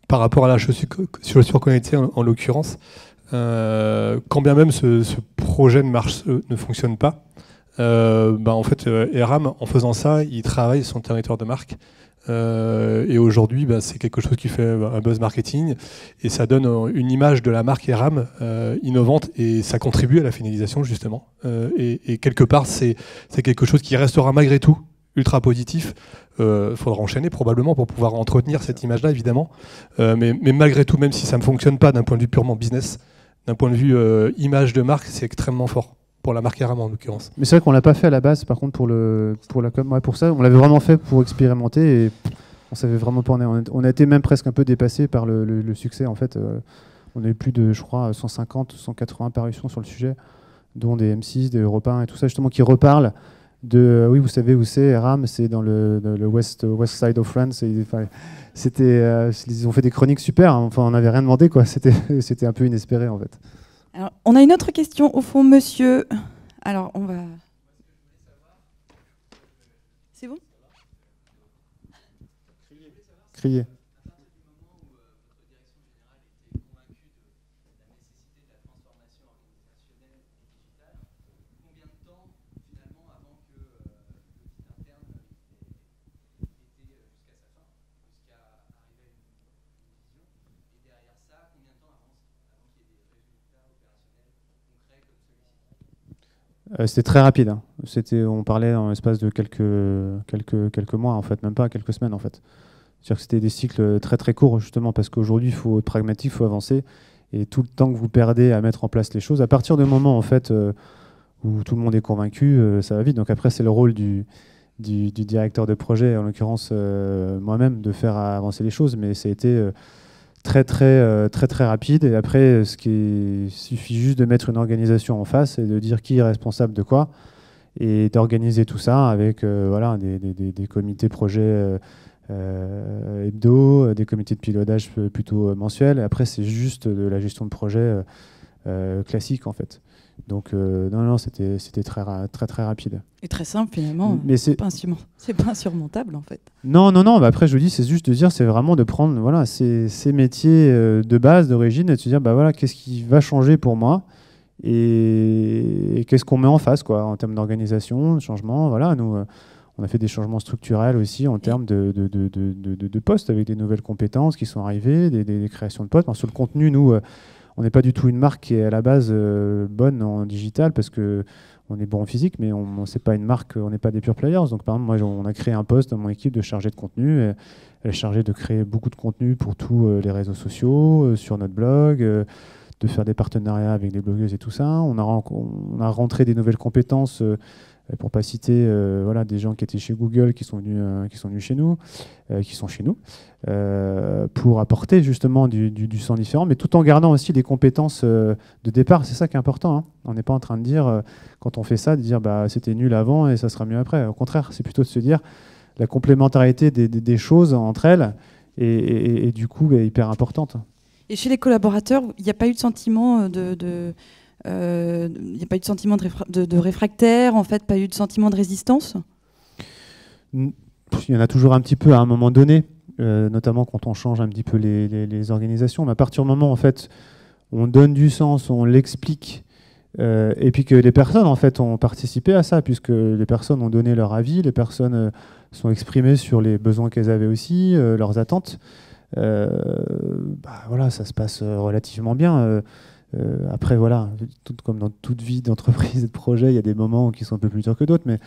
par rapport à la chaussure connectée en l'occurrence. Quand bien même ce projet ne fonctionne pas, en fait, Eram, en faisant ça, il travaille son territoire de marque. Et aujourd'hui, c'est quelque chose qui fait un buzz marketing et ça donne une image de la marque Eram innovante et ça contribue à la finalisation justement. Et quelque part, c'est quelque chose qui restera malgré tout ultra positif. Faudra enchaîner probablement pour pouvoir entretenir cette image-là, évidemment. Mais malgré tout, même si ça ne fonctionne pas d'un point de vue purement business, d'un point de vue image de marque, c'est extrêmement fort. Pour la marque Eram en l'occurrence. Mais c'est vrai qu'on l'a pas fait à la base, par contre pour la com, ouais, pour ça, on l'avait vraiment fait pour expérimenter et on savait vraiment pas. On a été même presque un peu dépassé par le succès en fait. On a eu plus de, je crois, 150, 180 parutions sur le sujet, dont des M6, des Europe 1 et tout ça justement qui reparlent de. Oui, vous savez où c'est Eram, c'est dans le west side of France. Ils ont fait des chroniques super. Hein, enfin, on n'avait rien demandé quoi. C'était un peu inespéré en fait. Alors, on a une autre question au fond, monsieur. Alors, on va... C'est bon ? Crier. C'était très rapide. Hein. On parlait en l'espace de quelques mois, en fait, même pas quelques semaines, en fait. C'est-à-dire que c'était des cycles très très courts, justement, parce qu'aujourd'hui, il faut être pragmatique, il faut avancer. Et tout le temps que vous perdez à mettre en place les choses, à partir du moment, en fait, où tout le monde est convaincu, ça va vite. Donc après, c'est le rôle du directeur de projet, en l'occurrence moi-même, de faire avancer les choses. Mais ça a été très rapide. Et après, il suffit juste de mettre une organisation en face et de dire qui est responsable de quoi et d'organiser tout ça avec des comités projets hebdo, des comités de pilotage plutôt mensuels. Et après, c'est juste de la gestion de projet classique en fait. Donc non, c'était très rapide. Et très simple finalement. Mais c'est pas insurmontable en fait. Non. Après, je vous dis, c'est juste de dire, c'est vraiment de prendre ces métiers de base, d'origine, et de se dire, qu'est-ce qui va changer pour moi et qu'est-ce qu'on met en face, quoi, en termes d'organisation, de changement. Voilà, nous, on a fait des changements structurels aussi en termes de postes avec des nouvelles compétences qui sont arrivées, des créations de postes. Sur le contenu, nous, on n'est pas du tout une marque qui est à la base bonne en digital parce que on est bon en physique, mais c'est pas une marque, on n'est pas des pure players. Donc par exemple, moi, on a créé un poste dans mon équipe de chargée de contenu. Elle est chargée de créer beaucoup de contenu pour tous les réseaux sociaux, sur notre blog, de faire des partenariats avec des blogueuses et tout ça. On a rentré des nouvelles compétences. Pour pas citer des gens qui étaient chez Google, qui sont venus chez nous, qui sont chez nous, pour apporter justement du sang différent, mais tout en gardant aussi les compétences de départ. C'est ça qui est important. Hein. On n'est pas en train de dire, quand on fait ça, de dire c'était nul avant et ça sera mieux après. Au contraire, c'est plutôt de se dire la complémentarité des choses entre elles et du coup est hyper importante. Et chez les collaborateurs, il n'y a pas eu de sentiment de réfractaire, en fait, pas eu de sentiment de résistance ? Il y en a toujours un petit peu à un moment donné, notamment quand on change un petit peu les organisations. Mais à partir du moment, en fait, on donne du sens, on l'explique, et puis que les personnes, en fait, ont participé à ça, puisque les personnes ont donné leur avis, les personnes sont exprimées sur les besoins qu'elles avaient aussi, leurs attentes. Ça se passe relativement bien. Après, comme dans toute vie d'entreprise et de projet, il y a des moments qui sont un peu plus durs que d'autres, mais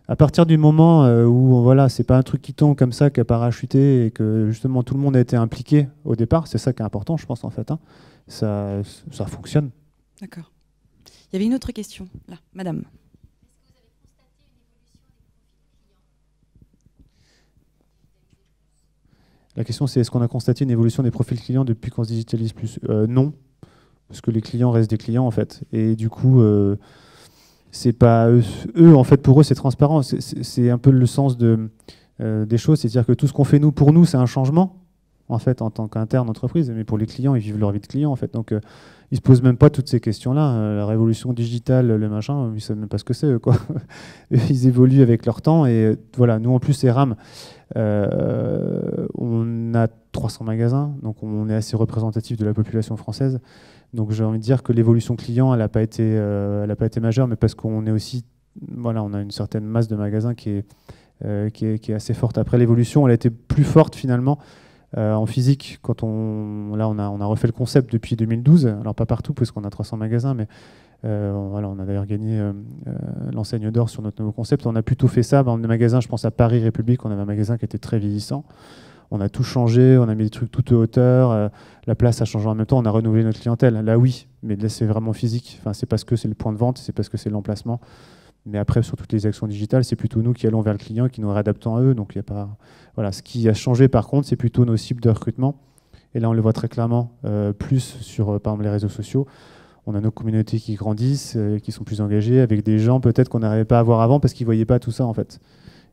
à partir du moment où c'est pas un truc qui tombe comme ça, qui a parachuté et que justement tout le monde a été impliqué au départ, c'est ça qui est important, je pense en fait. Hein. Ça fonctionne. D'accord. Il y avait une autre question, là, madame. La question c'est est-ce qu'on a constaté une évolution des profils clients depuis qu'on se digitalise plus ? Non. Parce que les clients restent des clients en fait. Et du coup, c'est pas eux, en fait, pour eux, c'est transparent. C'est un peu le sens des choses, c'est-à-dire que tout ce qu'on fait nous pour nous, c'est un changement, en fait, en tant qu'interne entreprise, mais pour les clients, ils vivent leur vie de client, en fait. Donc, ils se posent même pas toutes ces questions-là. La révolution digitale, le machin, ils savent même pas ce que c'est, quoi. Ils évoluent avec leur temps, et voilà. Nous, en plus, Eram, on a 300 magasins, donc on est assez représentatif de la population française. Donc, j'ai envie de dire que l'évolution client, elle n'a pas été majeure, mais parce qu'on est aussi, voilà, on a une certaine masse de magasins qui est assez forte. Après, l'évolution, elle a été plus forte finalement en physique. Quand on a refait le concept depuis 2012. Alors pas partout, puisqu'on a 300 magasins, mais voilà, on a d'ailleurs gagné l'enseigne d'or sur notre nouveau concept. On a plutôt fait ça dans des magasins. Je pense à Paris République. On avait un magasin qui était très vieillissant. On a tout changé, on a mis des trucs toute hauteur, la place a changé en même temps, on a renouvelé notre clientèle. Là, oui, mais là, c'est vraiment physique. Enfin, c'est parce que c'est le point de vente, c'est parce que c'est l'emplacement. Mais après, sur toutes les actions digitales, c'est plutôt nous qui allons vers le client, qui nous réadaptons à eux. Donc, il y a pas... Voilà. Ce qui a changé, par contre, c'est plutôt nos cibles de recrutement. Et là, on le voit très clairement, plus sur, par exemple, les réseaux sociaux. On a nos communautés qui grandissent, qui sont plus engagées, avec des gens peut-être qu'on n'arrivait pas à voir avant parce qu'ils ne voyaient pas tout ça, en fait.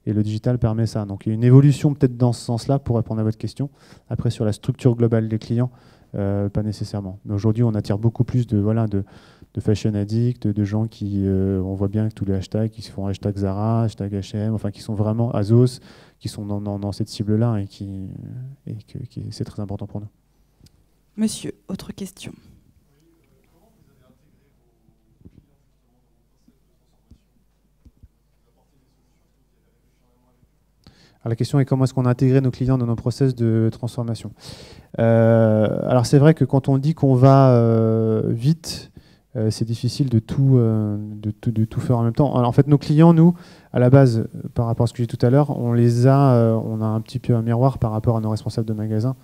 Et le digital permet ça. Donc il y a une évolution peut-être dans ce sens-là pour répondre à votre question. Après, sur la structure globale des clients, pas nécessairement. Mais aujourd'hui, on attire beaucoup plus de fashion addicts, de gens qui, on voit bien que tous les hashtags, qui se font hashtag Zara, hashtag H&M, enfin qui sont vraiment Azos, qui sont dans cette cible-là et c'est très important pour nous. Monsieur, autre question. Alors, la question est comment est-ce qu'on a intégré nos clients dans nos process de transformation. Alors c'est vrai que quand on dit qu'on va vite, c'est difficile de tout faire en même temps. Alors, en fait, nos clients, nous, à la base, par rapport à ce que j'ai dit tout à l'heure, on a un petit peu un miroir par rapport à nos responsables de magasin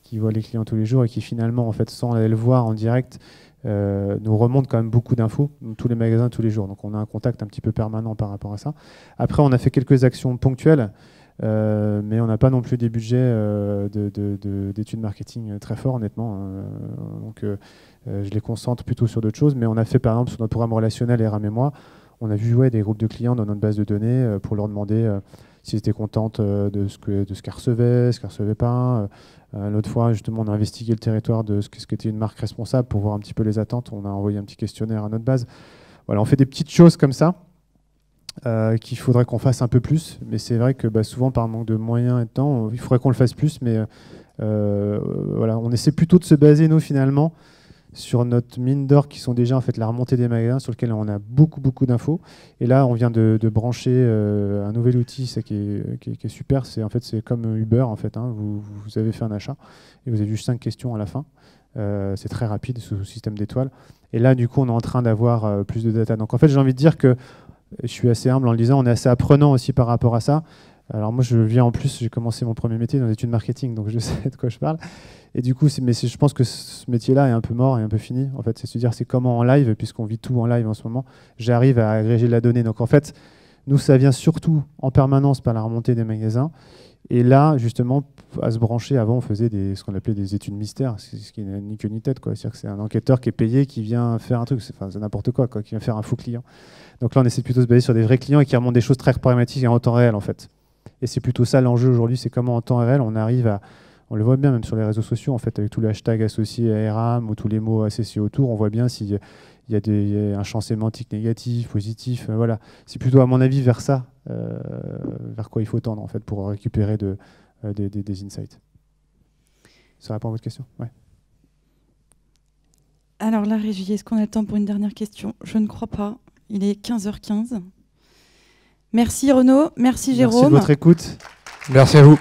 qui voient les clients tous les jours et qui finalement, en fait, sans aller le voir en direct, nous remontent quand même beaucoup d'infos, tous les magasins tous les jours. Donc on a un contact un petit peu permanent par rapport à ça. Après, on a fait quelques actions ponctuelles. Mais on n'a pas non plus des budgets d'études marketing très forts, honnêtement. Donc, je les concentre plutôt sur d'autres choses. Mais on a fait, par exemple, sur notre programme relationnel Eram et moi, on a vu des groupes de clients dans notre base de données pour leur demander s'ils étaient contentes de ce qu'elles recevaient, ce qu'elles ne recevaient pas. L'autre fois, justement, on a investigué le territoire de ce qu'était une marque responsable pour voir un petit peu les attentes. On a envoyé un petit questionnaire à notre base. Voilà, on fait des petites choses comme ça. Qu'il faudrait qu'on fasse un peu plus, mais c'est vrai que souvent par manque de moyens et de temps, il faudrait qu'on le fasse plus, mais voilà, on essaie plutôt de se baser nous finalement sur notre mine d'or qui sont déjà en fait la remontée des magasins sur lequel on a beaucoup d'infos, et là on vient de brancher un nouvel outil, ça qui est super, c'est en fait c'est comme Uber en fait, hein, vous avez fait un achat et vous avez juste 5 questions à la fin, c'est très rapide sous système d'étoiles, et là du coup on est en train d'avoir plus de data, donc en fait j'ai envie de dire que je suis assez humble en le disant, on est assez apprenant aussi par rapport à ça. Alors moi, je viens en plus, j'ai commencé mon premier métier dans les études marketing, donc je sais de quoi je parle. Et du coup, je pense que ce métier-là est un peu mort et un peu fini. En fait, c'est se dire, c'est comment en live, puisqu'on vit tout en live en ce moment, j'arrive à agréger la donnée. Donc en fait, nous, ça vient surtout en permanence par la remontée des magasins. Et là, justement, à se brancher, avant, on faisait ce qu'on appelait des études mystères, ce qui n'est ni queue ni tête, quoi. C'est-à-dire que c'est un enquêteur qui est payé, qui vient faire un truc, c'est n'importe quoi, qui vient faire un faux client. Donc là, on essaie plutôt de se baser sur des vrais clients et qui remontent des choses très problématiques et en temps réel, en fait. Et c'est plutôt ça l'enjeu aujourd'hui, c'est comment en temps réel, on arrive à... On le voit bien même sur les réseaux sociaux, en fait, avec tous les hashtags associés à Eram ou tous les mots associés autour, on voit bien s'il y a un champ sémantique négatif, positif, voilà. C'est plutôt, à mon avis, vers ça, vers quoi il faut tendre, en fait, pour récupérer des insights. Ça répond à votre question ? Ouais. Alors là, Régie, est-ce qu'on a le temps pour une dernière question ? Je ne crois pas. Il est 15h15. Merci Renaud, merci Jérôme. Merci de votre écoute. Merci à vous.